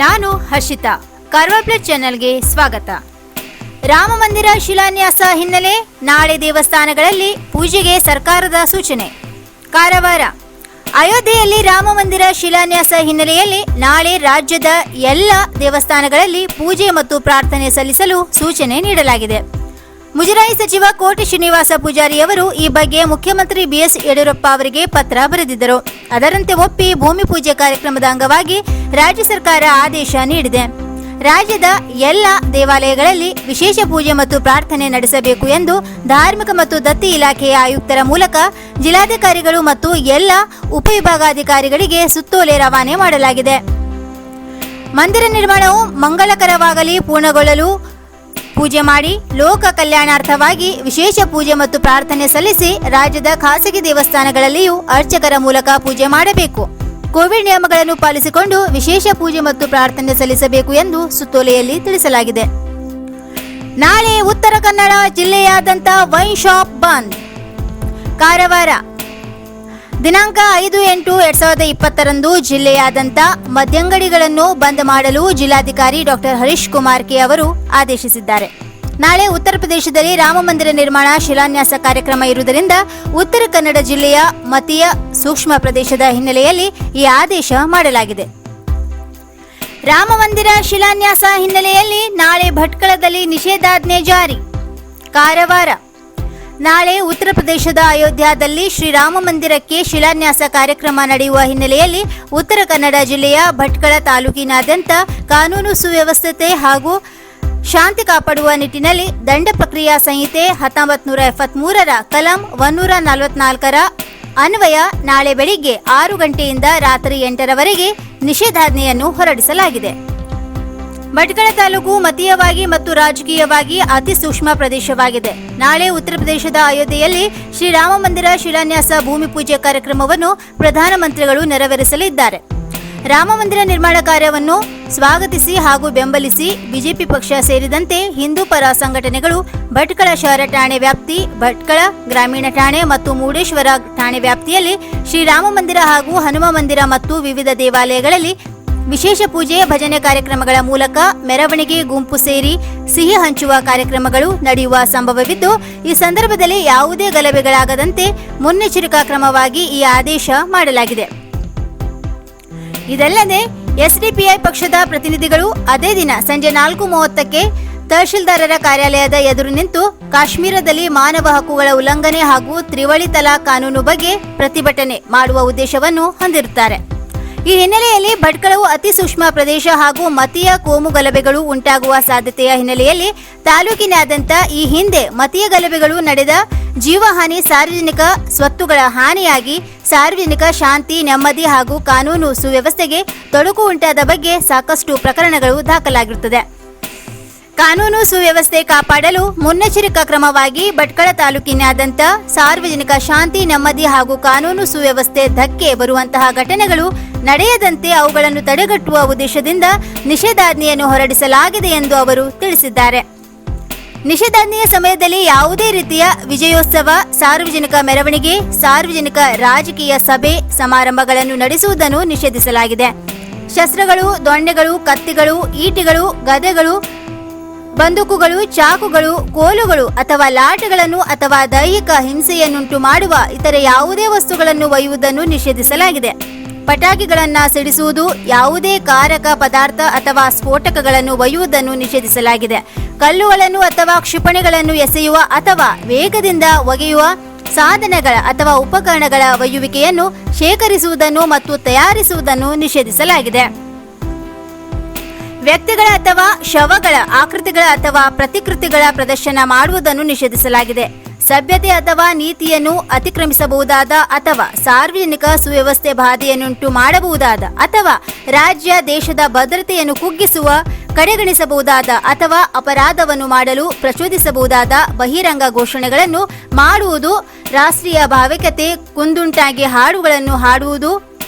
ನಾನು ಹರ್ಷಿತಾ. ಕಾರವಾರ ಪ್ಲಸ್ ಚಾನೆಲ್ಗೆ ಸ್ವಾಗತ. ರಾಮ ಮಂದಿರ ಶಿಲಾನ್ಯಾಸ ಹಿನ್ನೆಲೆ ನಾಳೆ ದೇವಸ್ಥಾನಗಳಲ್ಲಿ ಪೂಜೆಗೆ ಸರ್ಕಾರದ ಸೂಚನೆ. ಕಾರವಾರ ಅಯೋಧ್ಯೆಯಲ್ಲಿ ರಾಮ ಮಂದಿರ ಶಿಲಾನ್ಯಾಸ ಹಿನ್ನೆಲೆಯಲ್ಲಿ ನಾಳೆ ರಾಜ್ಯದ ಎಲ್ಲ ದೇವಸ್ಥಾನಗಳಲ್ಲಿ ಪೂಜೆ ಮತ್ತು ಪ್ರಾರ್ಥನೆ ಸಲ್ಲಿಸಲು ಸೂಚನೆ ನೀಡಲಾಗಿದೆ. ಮುಜರಾಯಿ ಸಚಿವ ಕೋಟಿ ಶ್ರೀನಿವಾಸ ಪೂಜಾರಿಯವರು ಈ ಬಗ್ಗೆ ಮುಖ್ಯಮಂತ್ರಿ ಬಿಎಸ್ ಯಡಿಯೂರಪ್ಪ ಅವರಿಗೆ ಪತ್ರ ಬರೆದಿದ್ದರು. ಅದರಂತೆ ಒಪ್ಪಿ ಭೂಮಿ ಪೂಜೆ ಕಾರ್ಯಕ್ರಮದ ಅಂಗವಾಗಿ ರಾಜ್ಯ ಸರ್ಕಾರ ಆದೇಶ ನೀಡಿದೆ. ರಾಜ್ಯದ ಎಲ್ಲ ದೇವಾಲಯಗಳಲ್ಲಿ ವಿಶೇಷ ಪೂಜೆ ಮತ್ತು ಪ್ರಾರ್ಥನೆ ನಡೆಸಬೇಕು ಎಂದು ಧಾರ್ಮಿಕ ಮತ್ತು ದತ್ತಿ ಇಲಾಖೆಯ ಆಯುಕ್ತರ ಮೂಲಕ ಜಿಲ್ಲಾಧಿಕಾರಿಗಳು ಮತ್ತು ಎಲ್ಲ ಉಪವಿಭಾಗಾಧಿಕಾರಿಗಳಿಗೆ ಸುತ್ತೋಲೆ ರವಾನೆ ಮಾಡಲಾಗಿದೆ. ಮಂದಿರ ನಿರ್ಮಾಣವು ಮಂಗಳಕರವಾಗಲಿ ಪೂರ್ಣಗೊಳ್ಳಲು ಪೂಜೆ ಮಾಡಿ ಲೋಕ ಕಲ್ಯಾಣಾರ್ಥವಾಗಿ ವಿಶೇಷ ಪೂಜೆ ಮತ್ತು ಪ್ರಾರ್ಥನೆ ಸಲ್ಲಿಸಿ ರಾಜ್ಯದ ಖಾಸಗಿ ದೇವಸ್ಥಾನಗಳಲ್ಲಿಯೂ ಅರ್ಚಕರ ಮೂಲಕ ಪೂಜೆ ಮಾಡಬೇಕು. ಕೋವಿಡ್ ನಿಯಮಗಳನ್ನು ಪಾಲಿಸಿಕೊಂಡು ವಿಶೇಷ ಪೂಜೆ ಮತ್ತು ಪ್ರಾರ್ಥನೆ ಸಲ್ಲಿಸಬೇಕು ಎಂದು ಸುತ್ತೋಲೆಯಲ್ಲಿ ತಿಳಿಸಲಾಗಿದೆ. ನಾಳೆ ಉತ್ತರ ಕನ್ನಡ ಜಿಲ್ಲೆಯಾದ್ಯಂತ ವೈನ್ ಶಾಪ್ ಬಂದ್. ಕಾರವಾರ ದಿನಾಂಕ 5/8/2020 ಜಿಲ್ಲೆಯಾದ್ಯಂತ ಮದ್ಯಂಗಡಿಗಳನ್ನು ಬಂದ್ ಮಾಡಲು ಜಿಲ್ಲಾಧಿಕಾರಿ ಡಾಕ್ಟರ್ ಹರೀಶ್ ಕುಮಾರ್ ಕೆ ಅವರು ಆದೇಶಿಸಿದ್ದಾರೆ. ನಾಳೆ ಉತ್ತರ ಪ್ರದೇಶದಲ್ಲಿ ರಾಮ ಮಂದಿರ ನಿರ್ಮಾಣ ಶಿಲಾನ್ಯಾಸ ಕಾರ್ಯಕ್ರಮ ಇರುವುದರಿಂದ ಉತ್ತರ ಕನ್ನಡ ಜಿಲ್ಲೆಯ ಮತೀಯ ಸೂಕ್ಷ್ಮ ಪ್ರದೇಶದ ಹಿನ್ನೆಲೆಯಲ್ಲಿ ಈ ಆದೇಶ ಮಾಡಲಾಗಿದೆ. ರಾಮ ಮಂದಿರ ಶಿಲಾನ್ಯಾಸ ಹಿನ್ನೆಲೆಯಲ್ಲಿ ನಾಳೆ ಭಟ್ಕಳದಲ್ಲಿ ನಿಷೇಧಾಜ್ಞೆ ಜಾರಿ. ಕಾರವಾರ ನಾಳೆ ಉತ್ತರ ಪ್ರದೇಶದ ಅಯೋಧ್ಯದಲ್ಲಿ ಶ್ರೀರಾಮ ಮಂದಿರಕ್ಕೆ ಶಿಲಾನ್ಯಾಸ ಕಾರ್ಯಕ್ರಮ ನಡೆಯುವ ಹಿನ್ನೆಲೆಯಲ್ಲಿ ಉತ್ತರ ಕನ್ನಡ ಜಿಲ್ಲೆಯ ಭಟ್ಕಳ ತಾಲೂಕಿನಾದ್ಯಂತ ಕಾನೂನು ಸುವ್ಯವಸ್ಥತೆ ಹಾಗೂ ಶಾಂತಿ ಕಾಪಾಡುವ ನಿಟ್ಟಿನಲ್ಲಿ ದಂಡ ಪ್ರಕ್ರಿಯಾ ಸಂಹಿತೆ 1973ರ ಕಲಂ 144ರ ಅನ್ವಯ ನಾಳೆ ಬೆಳಿಗ್ಗೆ 6 ಗಂಟೆಯಿಂದ ರಾತ್ರಿ 8ರವರೆಗೆ ನಿಷೇಧಾಜ್ಞೆಯನ್ನು ಹೊರಡಿಸಲಾಗಿದೆ. ಭಟ್ಕಳ ತಾಲೂಕು ಮತೀಯವಾಗಿ ಮತ್ತು ರಾಜಕೀಯವಾಗಿ ಅತಿ ಸೂಕ್ಷ್ಮ ಪ್ರದೇಶವಾಗಿದೆ. ನಾಳೆ ಉತ್ತರ ಪ್ರದೇಶದ ಅಯೋಧ್ಯೆಯಲ್ಲಿ ಶ್ರೀರಾಮ ಮಂದಿರ ಶಿಲಾನ್ಯಾಸ ಭೂಮಿ ಪೂಜೆ ಕಾರ್ಯಕ್ರಮವನ್ನು ಪ್ರಧಾನಮಂತ್ರಿಗಳು ನೆರವೇರಿಸಲಿದ್ದಾರೆ. ರಾಮ ಮಂದಿರ ನಿರ್ಮಾಣ ಕಾರ್ಯವನ್ನು ಸ್ವಾಗತಿಸಿ ಹಾಗೂ ಬೆಂಬಲಿಸಿ ಬಿಜೆಪಿ ಪಕ್ಷ ಸೇರಿದಂತೆ ಹಿಂದೂ ಪರ ಸಂಘಟನೆಗಳು ಭಟ್ಕಳ ಶಹರ ಠಾಣೆ ವ್ಯಾಪ್ತಿ, ಭಟ್ಕಳ ಗ್ರಾಮೀಣ ಠಾಣೆ ಮತ್ತು ಮೂಡೇಶ್ವರ ಠಾಣೆ ವ್ಯಾಪ್ತಿಯಲ್ಲಿ ಶ್ರೀರಾಮ ಮಂದಿರ ಹಾಗೂ ಹನುಮ ಮಂದಿರ ಮತ್ತು ವಿವಿಧ ದೇವಾಲಯಗಳಲ್ಲಿ ವಿಶೇಷ ಪೂಜೆ ಭಜನೆ ಕಾರ್ಯಕ್ರಮಗಳ ಮೂಲಕ ಮೆರವಣಿಗೆ ಗುಂಪು ಸೇರಿ ಸಿಹಿ ಹಂಚುವ ಕಾರ್ಯಕ್ರಮಗಳು ನಡೆಯುವ ಸಂಭವವಿದ್ದು, ಈ ಸಂದರ್ಭದಲ್ಲಿ ಯಾವುದೇ ಗಲಭೆಗಳಾಗದಂತೆ ಮುನ್ನೆಚ್ಚರಿಕಾ ಕ್ರಮವಾಗಿ ಈ ಆದೇಶ ಮಾಡಲಾಗಿದೆ. ಇದಲ್ಲದೆ ಎಸ್ಡಿಪಿಐ ಪಕ್ಷದ ಪ್ರತಿನಿಧಿಗಳು ಅದೇ ದಿನ ಸಂಜೆ 4:30ಕ್ಕೆ ತಹಶೀಲ್ದಾರರ ಕಾರ್ಯಾಲಯದ ಎದುರು ನಿಂತು ಕಾಶ್ಮೀರದಲ್ಲಿ ಮಾನವ ಹಕ್ಕುಗಳ ಉಲ್ಲಂಘನೆ ಹಾಗೂ ತ್ರಿವಳಿ ತಲಾಖ್ ಕಾನೂನು ಬಗ್ಗೆ ಪ್ರತಿಭಟನೆ ಮಾಡುವ ಉದ್ದೇಶವನ್ನು ಹೊಂದಿರುತ್ತಾರೆ. ಈ ಹಿನ್ನೆಲೆಯಲ್ಲಿ ಭಟ್ಕಳವು ಅತಿ ಸೂಕ್ಷ್ಮ ಪ್ರದೇಶ ಹಾಗೂ ಮತೀಯ ಕೋಮು ಗಲಭೆಗಳು ಉಂಟಾಗುವ ಸಾಧ್ಯತೆಯ ಹಿನ್ನೆಲೆಯಲ್ಲಿ ತಾಲೂಕಿನಾದ್ಯಂತ ಈ ಹಿಂದೆ ಮತೀಯ ಗಲಭೆಗಳು ನಡೆದ ಜೀವಹಾನಿ, ಸಾರ್ವಜನಿಕ ಸ್ವತ್ತುಗಳ ಹಾನಿಯಾಗಿ ಸಾರ್ವಜನಿಕ ಶಾಂತಿ, ನೆಮ್ಮದಿ ಹಾಗೂ ಕಾನೂನು ಸುವ್ಯವಸ್ಥೆಗೆ ತೊಡಕು ಉಂಟಾದ ಬಗ್ಗೆ ಸಾಕಷ್ಟು ಪ್ರಕರಣಗಳು ದಾಖಲಾಗಿರುತ್ತದೆ. ಕಾನೂನು ಸುವ್ಯವಸ್ಥೆ ಕಾಪಾಡಲು ಮುನ್ನೆಚ್ಚರಿಕಾ ಕ್ರಮವಾಗಿ ಭಟ್ಕಳ ತಾಲೂಕಿನಾದ್ಯಂತ ಸಾರ್ವಜನಿಕ ಶಾಂತಿ, ನೆಮ್ಮದಿ ಹಾಗೂ ಕಾನೂನು ಸುವ್ಯವಸ್ಥೆ ಧಕ್ಕೆ ಬರುವಂತಹ ಘಟನೆಗಳು ನಡೆಯದಂತೆ ಅವುಗಳನ್ನು ತಡೆಗಟ್ಟುವ ಉದ್ದೇಶದಿಂದ ನಿಷೇಧಾಜ್ಞೆಯನ್ನು ಹೊರಡಿಸಲಾಗಿದೆ ಎಂದು ಅವರು ತಿಳಿಸಿದ್ದಾರೆ. ನಿಷೇಧಾಜ್ಞೆಯ ಸಮಯದಲ್ಲಿ ಯಾವುದೇ ರೀತಿಯ ವಿಜಯೋತ್ಸವ, ಸಾರ್ವಜನಿಕ ಮೆರವಣಿಗೆ, ಸಾರ್ವಜನಿಕ ರಾಜಕೀಯ ಸಭೆ ಸಮಾರಂಭಗಳನ್ನು ನಡೆಸುವುದನ್ನು ನಿಷೇಧಿಸಲಾಗಿದೆ. ಶಸ್ತ್ರಗಳು, ದೊಣ್ಣೆಗಳು, ಕತ್ತಿಗಳು, ಈಟಿಗಳು, ಗದೆಗಳು, ಬಂದೂಕುಗಳು, ಚಾಕುಗಳು, ಕೋಲುಗಳು ಅಥವಾ ಲಾಠಗಳನ್ನು ಅಥವಾ ದೈಹಿಕ ಹಿಂಸೆಯನ್ನುಂಟು ಮಾಡುವ ಇತರೆ ಯಾವುದೇ ವಸ್ತುಗಳನ್ನು ಒಯ್ಯುವುದನ್ನು ನಿಷೇಧಿಸಲಾಗಿದೆ. ಪಟಾಕಿಗಳನ್ನು ಸಿಡಿಸುವುದು, ಯಾವುದೇ ಕಾರಕ ಪದಾರ್ಥ ಅಥವಾ ಸ್ಫೋಟಕಗಳನ್ನು ಒಯ್ಯುವುದನ್ನು ನಿಷೇಧಿಸಲಾಗಿದೆ. ಕಲ್ಲುಗಳನ್ನು ಅಥವಾ ಕ್ಷಿಪಣಿಗಳನ್ನು ಎಸೆಯುವ ಅಥವಾ ವೇಗದಿಂದ ಒಗೆಯುವ ಸಾಧನಗಳ ಅಥವಾ ಉಪಕರಣಗಳ ಒಯ್ಯುವಿಕೆಯನ್ನು ಶೇಖರಿಸುವುದನ್ನು ಮತ್ತು ತಯಾರಿಸುವುದನ್ನು ನಿಷೇಧಿಸಲಾಗಿದೆ. ವ್ಯಕ್ತಿಗಳ ಅಥವಾ ಶವಗಳ ಆಕೃತಿಗಳ ಅಥವಾ ಪ್ರತಿಕೃತಿಗಳ ಪ್ರದರ್ಶನ ಮಾಡುವುದನ್ನು ನಿಷೇಧಿಸಲಾಗಿದೆ. ಸಭ್ಯತೆ ಅಥವಾ ನೀತಿಯನ್ನು ಅತಿಕ್ರಮಿಸಬಹುದಾದ ಅಥವಾ ಸಾರ್ವಜನಿಕ ಸುವ್ಯವಸ್ಥೆ ಬಾಧೆಯನ್ನುಂಟು ಮಾಡಬಹುದಾದ ಅಥವಾ ರಾಜ್ಯ ದೇಶದ ಭದ್ರತೆಯನ್ನು ಕುಗ್ಗಿಸುವ, ಕಡೆಗಣಿಸಬಹುದಾದ ಅಥವಾ ಅಪರಾಧವನ್ನು ಮಾಡಲು ಪ್ರಚೋದಿಸಬಹುದಾದ ಬಹಿರಂಗ ಘೋಷಣೆಗಳನ್ನು ಮಾಡುವುದು, ರಾಷ್ಟ್ರೀಯ ಭಾವೈಕ್ಯತೆ ಕುಂದುಂಟಾಗಿ ಹಾಡುಗಳನ್ನು ಹಾಡುವುದು,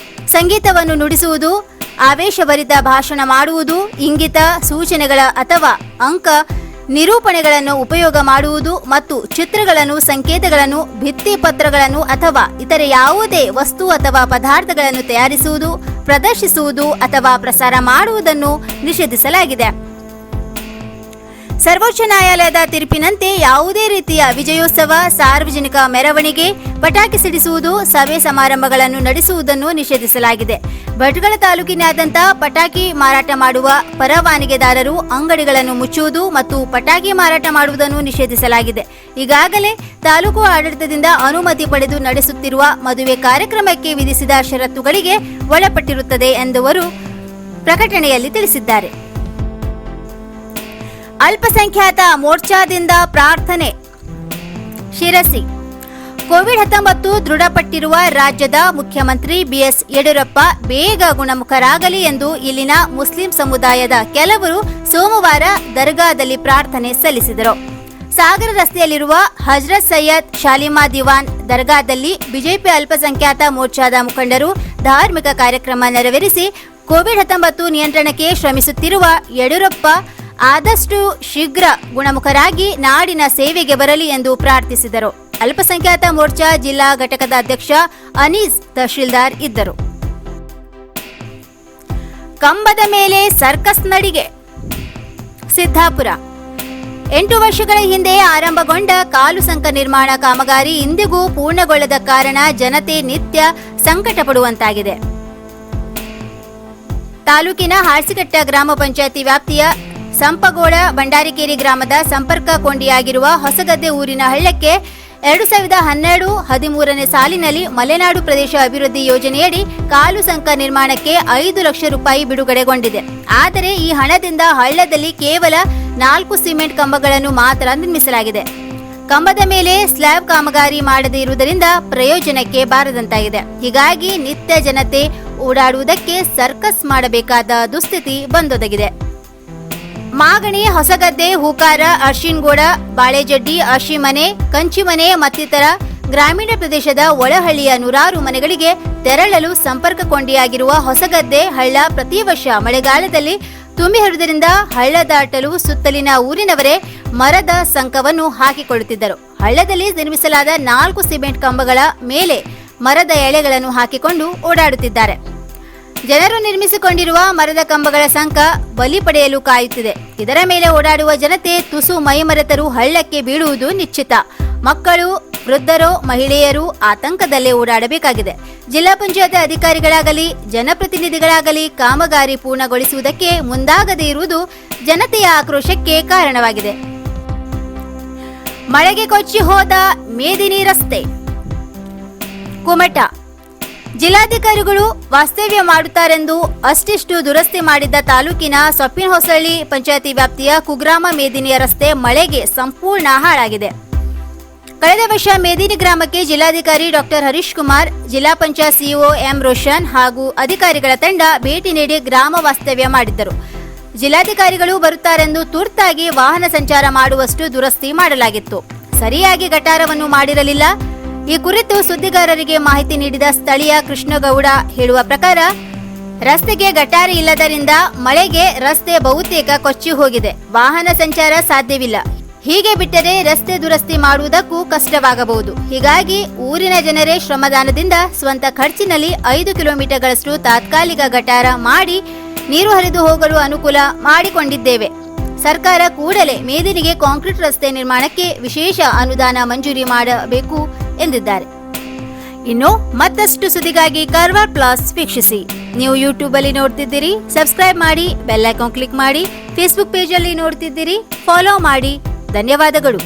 ಸಂಗೀತವನ್ನು ನುಡಿಸುವುದು, ಆವೇಶಭರಿತ ಭಾಷಣ ಮಾಡುವುದು, ಇಂಗಿತ ಸೂಚನೆಗಳ ಅಥವಾ ಅಂಕ ನಿರೂಪಣೆಗಳನ್ನು ಉಪಯೋಗ ಮಾಡುವುದು ಮತ್ತು ಚಿತ್ರಗಳನ್ನು, ಸಂಕೇತಗಳನ್ನು, ಭಿತ್ತಿ ಪತ್ರಗಳನ್ನು ಅಥವಾ ಇತರೆ ಯಾವುದೇ ವಸ್ತು ಅಥವಾ ಪದಾರ್ಥಗಳನ್ನು ತಯಾರಿಸುವುದು, ಪ್ರದರ್ಶಿಸುವುದು ಅಥವಾ ಪ್ರಸಾರ ಮಾಡುವುದನ್ನು ನಿಷೇಧಿಸಲಾಗಿದೆ. ಸರ್ವೋಚ್ಚ ನ್ಯಾಯಾಲಯದ ತೀರ್ಪಿನಂತೆ ಯಾವುದೇ ರೀತಿಯ ವಿಜಯೋತ್ಸವ, ಸಾರ್ವಜನಿಕ ಮೆರವಣಿಗೆ, ಪಟಾಕಿ ಸಿಡಿಸುವುದು, ಸಭೆ ಸಮಾರಂಭಗಳನ್ನು ನಡೆಸುವುದನ್ನು ನಿಷೇಧಿಸಲಾಗಿದೆ. ಭಟ್ಕಳ ತಾಲೂಕಿನಾದ್ಯಂತ ಪಟಾಕಿ ಮಾರಾಟ ಮಾಡುವ ಪರವಾನಗಿದಾರರು ಅಂಗಡಿಗಳನ್ನು ಮುಚ್ಚುವುದು ಮತ್ತು ಪಟಾಕಿ ಮಾರಾಟ ಮಾಡುವುದನ್ನು ನಿಷೇಧಿಸಲಾಗಿದೆ. ಈಗಾಗಲೇ ತಾಲೂಕು ಆಡಳಿತದಿಂದ ಅನುಮತಿ ಪಡೆದು ನಡೆಸುತ್ತಿರುವ ಮದುವೆ ಕಾರ್ಯಕ್ರಮಕ್ಕೆ ವಿಧಿಸಿದ ಷರತ್ತುಗಳಿಗೆ ಒಳಪಟ್ಟಿರುತ್ತದೆ ಎಂದವರು ಪ್ರಕಟಣೆಯಲ್ಲಿ ತಿಳಿಸಿದ್ದಾರೆ. ಅಲ್ಪಸಂಖ್ಯಾತ ಮೋರ್ಚಾದಿಂದ ಪ್ರಾರ್ಥನೆ. ಶಿರಸಿ. ಕೋವಿಡ್-19 ದೃಢಪಟ್ಟಿರುವ ರಾಜ್ಯದ ಮುಖ್ಯಮಂತ್ರಿ ಬಿಎಸ್ ಯಡಿಯೂರಪ್ಪ ಬೇಗ ಗುಣಮುಖರಾಗಲಿ ಎಂದು ಇಲ್ಲಿನ ಮುಸ್ಲಿಂ ಸಮುದಾಯದ ಕೆಲವರು ಸೋಮವಾರ ದರ್ಗಾದಲ್ಲಿ ಪ್ರಾರ್ಥನೆ ಸಲ್ಲಿಸಿದರು. ಸಾಗರ ರಸ್ತೆಯಲ್ಲಿರುವ ಹಜರತ್ ಸೈಯದ್ ಶಾಲಿಮಾ ದಿವಾನ್ ದರ್ಗಾದಲ್ಲಿ ಬಿಜೆಪಿ ಅಲ್ಪಸಂಖ್ಯಾತ ಮೋರ್ಚಾದ ಮುಖಂಡರು ಧಾರ್ಮಿಕ ಕಾರ್ಯಕ್ರಮ ನೆರವೇರಿಸಿ ಕೋವಿಡ್-19 ನಿಯಂತ್ರಣಕ್ಕೆ ಶ್ರಮಿಸುತ್ತಿರುವ ಯಡಿಯೂರಪ್ಪ ಆದಷ್ಟು ಶೀಘ್ರ ಗುಣಮುಖರಾಗಿ ನಾಡಿನ ಸೇವೆಗೆ ಬರಲಿ ಎಂದು ಪ್ರಾರ್ಥಿಸಿದರು. ಅಲ್ಪಸಂಖ್ಯಾತ ಮೋರ್ಚಾ ಜಿಲ್ಲಾ ಘಟಕದ ಅಧ್ಯಕ್ಷ ಅನೀಸ್ ತಹಶೀಲ್ದಾರ್ ಇದ್ದರು. ಕಂಬದ ಮೇಲೆ ಸರ್ಕಸ್ ನಡಿಗೆ. ಸಿದ್ದಾಪುರ. 8 ವರ್ಷಗಳ ಹಿಂದೆ ಆರಂಭಗೊಂಡ ಕಾಲು ಸಂಕ ನಿರ್ಮಾಣ ಕಾಮಗಾರಿ ಇಂದಿಗೂ ಪೂರ್ಣಗೊಳ್ಳದ ಕಾರಣ ಜನತೆ ನಿತ್ಯ ಸಂಕಟ ಪಡುವಂತಾಗಿದೆ. ತಾಲೂಕಿನ ಹಾರ್ಸಿಕಟ್ಟ ಗ್ರಾಮ ಪಂಚಾಯಿತಿ ವ್ಯಾಪ್ತಿಯ ಸಂಪಗೋಡ ಬಂಡಾರಿಕೇರಿ ಗ್ರಾಮದ ಸಂಪರ್ಕ ಕೊಂಡಿಯಾಗಿರುವ ಹೊಸಗದ್ದೆ ಊರಿನ ಹಳ್ಳಕ್ಕೆ 2012-13ನೇ ಸಾಲಿನಲ್ಲಿ ಮಲೆನಾಡು ಪ್ರದೇಶ ಅಭಿವೃದ್ಧಿ ಯೋಜನೆಯಡಿ ಕಾಲು ಸಂಕ ನಿರ್ಮಾಣಕ್ಕೆ 5 ಲಕ್ಷ ರೂಪಾಯಿ ಬಿಡುಗಡೆಗೊಂಡಿದೆ. ಆದರೆ ಈ ಹಣದಿಂದ ಹಳ್ಳದಲ್ಲಿ ಕೇವಲ 4 ಸಿಮೆಂಟ್ ಕಂಬಗಳನ್ನು ಮಾತ್ರ ನಿರ್ಮಿಸಲಾಗಿದೆ. ಕಂಬದ ಮೇಲೆ ಸ್ಲ್ಯಾಬ್ ಕಾಮಗಾರಿ ಮಾಡದೇ ಇರುವುದರಿಂದ ಪ್ರಯೋಜನಕ್ಕೆ ಬಾರದಂತಾಗಿದೆ. ಹೀಗಾಗಿ ನಿತ್ಯ ಜನತೆ ಓಡಾಡುವುದಕ್ಕೆ ಸರ್ಕಸ್ ಮಾಡಬೇಕಾದ ದುಸ್ಥಿತಿ ಬಂದೊದಗಿದೆ. ಮಾಗಣಿ, ಹೊಸಗದ್ದೆ, ಹೂಕಾರ, ಅರ್ಶಿನ್ಗೋಡ, ಬಾಳೆಜಡ್ಡಿ, ಅಶಿಮನೆ, ಕಂಚಿಮನೆ ಮತ್ತಿತರ ಗ್ರಾಮೀಣ ಪ್ರದೇಶದ ಒಳಹಳ್ಳಿಯ ನೂರಾರು ಮನೆಗಳಿಗೆ ತೆರಳಲು ಸಂಪರ್ಕ ಕೊಂಡಿಯಾಗಿರುವ ಹೊಸಗದ್ದೆ ಹಳ್ಳ ಪ್ರತಿ ವರ್ಷ ಮಳೆಗಾಲದಲ್ಲಿ ತುಂಬಿ ಹರಿಯುವುದರಿಂದ ಹಳ್ಳ ದಾಟಲು ಸುತ್ತಲಿನ ಊರಿನವರೇ ಮರದ ಸಂಕವನ್ನು ಹಾಕಿಕೊಳ್ಳುತ್ತಿದ್ದರು. ಹಳ್ಳದಲ್ಲಿ ನಿರ್ಮಿಸಲಾದ 4 ಸಿಮೆಂಟ್ ಕಂಬಗಳ ಮೇಲೆ ಮರದ ಎಳೆಗಳನ್ನು ಹಾಕಿಕೊಂಡು ಓಡಾಡುತ್ತಿದ್ದಾರೆ. ಜನರು ನಿರ್ಮಿಸಿಕೊಂಡಿರುವ ಮರದ ಕಂಬಗಳ ಸಂಕ ಬಲಿ ಪಡೆಯಲು ಕಾಯುತ್ತಿದೆ. ಇದರ ಮೇಲೆ ಓಡಾಡುವ ಜನತೆ ತುಸು ಮೈಮರೆತರು ಹಳ್ಳಕ್ಕೆ ಬೀಳುವುದು ನಿಶ್ಚಿತ. ಮಕ್ಕಳು, ವೃದ್ಧರು, ಮಹಿಳೆಯರು ಆತಂಕದಲ್ಲೇ ಓಡಾಡಬೇಕಾಗಿದೆ. ಜಿಲ್ಲಾ ಪಂಚಾಯತ್ ಅಧಿಕಾರಿಗಳಾಗಲಿ ಜನಪ್ರತಿನಿಧಿಗಳಾಗಲಿ ಕಾಮಗಾರಿ ಪೂರ್ಣಗೊಳಿಸುವುದಕ್ಕೆ ಮುಂದಾಗದೇ ಇರುವುದು ಜನತೆಯ ಆಕ್ರೋಶಕ್ಕೆ ಕಾರಣವಾಗಿದೆ. ಮಳೆಗೆ ಕೊಚ್ಚಿ ಹೋದ ಮೇದಿನಿ ರಸ್ತೆ. ಕುಮಟ. ಜಿಲ್ಲಾಧಿಕಾರಿಗಳು ವಾಸ್ತವ್ಯ ಮಾಡುತ್ತಾರೆಂದು ಅಷ್ಟಿಷ್ಟು ದುರಸ್ತಿ ಮಾಡಿದ್ದ ತಾಲೂಕಿನ ಸೊಪ್ಪಿನಹೊಸಳ್ಳಿ ಪಂಚಾಯಿತಿ ವ್ಯಾಪ್ತಿಯ ಕುಗ್ರಾಮ ಮೇದಿನಿಯ ರಸ್ತೆ ಮಳೆಗೆ ಸಂಪೂರ್ಣ ಹಾಳಾಗಿದೆ. ಕಳೆದ ವರ್ಷ ಮೇದಿನಿ ಗ್ರಾಮಕ್ಕೆ ಜಿಲ್ಲಾಧಿಕಾರಿ ಡಾಕ್ಟರ್ ಹರೀಶ್ ಕುಮಾರ್, ಜಿಲ್ಲಾ ಪಂಚಾಯತ್ ಸಿಇಒ ಎಂ ರೋಷನ್ ಹಾಗೂ ಅಧಿಕಾರಿಗಳ ತಂಡ ಭೇಟಿ ನೀಡಿ ಗ್ರಾಮ ವಾಸ್ತವ್ಯ ಮಾಡಿದ್ದರು. ಜಿಲ್ಲಾಧಿಕಾರಿಗಳು ಬರುತ್ತಾರೆಂದು ತುರ್ತಾಗಿ ವಾಹನ ಸಂಚಾರ ಮಾಡುವಷ್ಟು ದುರಸ್ತಿ ಮಾಡಲಾಗಿತ್ತು. ಸರಿಯಾಗಿ ಗಟಾರವನ್ನು ಮಾಡಿರಲಿಲ್ಲ. ಈ ಕುರಿತು ಸುದ್ದಿಗಾರರಿಗೆ ಮಾಹಿತಿ ನೀಡಿದ ಸ್ಥಳೀಯ ಕೃಷ್ಣಗೌಡ ಹೇಳುವ ಪ್ರಕಾರ, ರಸ್ತೆಗೆ ಗಟಾರಿ ಇಲ್ಲದರಿಂದ ಮಳೆಗೆ ರಸ್ತೆ ಬಹುತೇಕ ಕೊಚ್ಚಿ ಹೋಗಿದೆ. ವಾಹನ ಸಂಚಾರ ಸಾಧ್ಯವಿಲ್ಲ. ಹೀಗೆ ಬಿಟ್ಟರೆ ರಸ್ತೆ ದುರಸ್ತಿ ಮಾಡುವುದಕ್ಕೂ ಕಷ್ಟವಾಗಬಹುದು. ಹೀಗಾಗಿ ಊರಿನ ಜನರೇ ಶ್ರಮದಾನದಿಂದ ಸ್ವಂತ ಖರ್ಚಿನಲ್ಲಿ 5 ಕಿಲೋಮೀಟರ್ಗಳಷ್ಟು ತಾತ್ಕಾಲಿಕ ಗಟಾರ ಮಾಡಿ ನೀರು ಹರಿದು ಹೋಗಲು ಅನುಕೂಲ ಮಾಡಿಕೊಂಡಿದ್ದೇವೆ. ಸರ್ಕಾರ ಕೂಡಲೇ ಮೇದಿನಿಗೆ ಕಾಂಕ್ರೀಟ್ ರಸ್ತೆ ನಿರ್ಮಾಣಕ್ಕೆ ವಿಶೇಷ ಅನುದಾನ ಮಂಜೂರಿ ಮಾಡಬೇಕು ಎಂದಿದ್ದಾರೆ. ಇನ್ನು ಮತ್ತಷ್ಟು ಸುದ್ದಿಗಾಗಿ ಕಾರವಾರ ಪ್ಲಸ್ ವೀಕ್ಷಿಸಿ. ನೀವು ಯೂಟ್ಯೂಬ್ ಅಲ್ಲಿ ನೋಡ್ತಿದ್ದೀರಿ, ಸಬ್ಸ್ಕ್ರೈಬ್ ಮಾಡಿ, ಬೆಲ್ ಐಕಾನ್ ಕ್ಲಿಕ್ ಮಾಡಿ. ಫೇಸ್ಬುಕ್ ಪೇಜ್ ಅಲ್ಲಿ ನೋಡ್ತಿದ್ದೀರಿ, ಫಾಲೋ ಮಾಡಿ. ಧನ್ಯವಾದಗಳು.